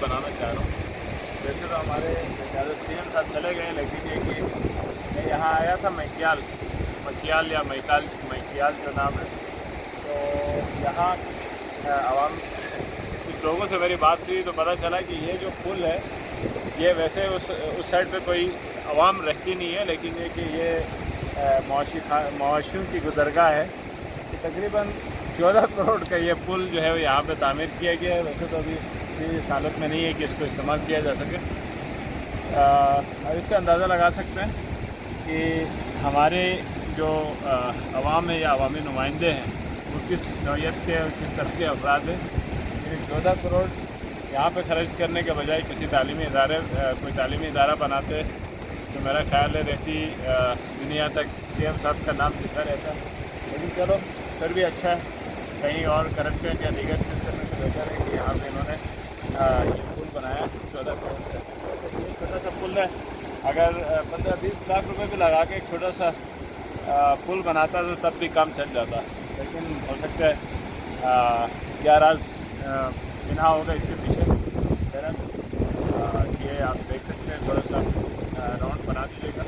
بنانا چاہ رہا ہوں. ویسے تو ہمارے سی ایم صاحب چلے گئے، لیکن یہ کہ میں یہاں آیا تھا مکیال یا میکیال جو نام ہے. تو یہاں کچھ عوام کچھ لوگوں سے میری بات ہوئی تو پتہ چلا کہ یہ جو پل ہے یہ ویسے اس سائڈ پہ کوئی عوام رہتی نہیں ہے، لیکن یہ کہ یہ معاشیوں کی گزرگاہ ہے. تقریباً 14 کروڑ کا یہ پل جو ہے وہ یہاں پہ تعمیر کیا گیا ہے. ویسے تو ابھی اس حالت میں نہیں ہے کہ اس کو استعمال کیا جا سکے. اور اس سے اندازہ لگا سکتے ہیں کہ ہمارے جو عوام ہے یا عوامی نمائندے ہیں وہ کس نوعیت کے اور کس طرح کے افراد ہیں. 14 کروڑ یہاں پہ خرچ کرنے کے بجائے کوئی تعلیمی ادارہ بناتے تو میرا خیال ہے رہتی دنیا تک سی ایم صاحب کا نام لکھا رہتا. لیکن چلو پھر بھی اچھا ہے، کہیں اور کرپشن یا دیگر چیز کرنے سے بہتر ہے کہ یہاں پہ انہوں نے یہ پل بنایا 14 کروڑ سے. یہ چھوٹا سا پل ہے، اگر 15-20 لاکھ روپے بھی لگا کے ایک چھوٹا سا پل بناتا تو تب بھی کام چل جاتا. لیکن ہو سکتا ہے کیا راز بنا ہوگا اس کے پیچھے. یہ آپ دیکھ سکتے ہیں، تھوڑا سا راؤنڈ بنا دیجیے گا.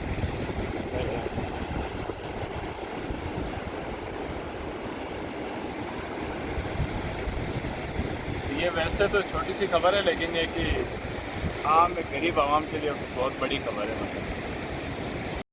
یہ ویسے تو چھوٹی سی خبر ہے، لیکن یہ کہ عام غریب عوام کے لیے بہت بڑی خبر ہے.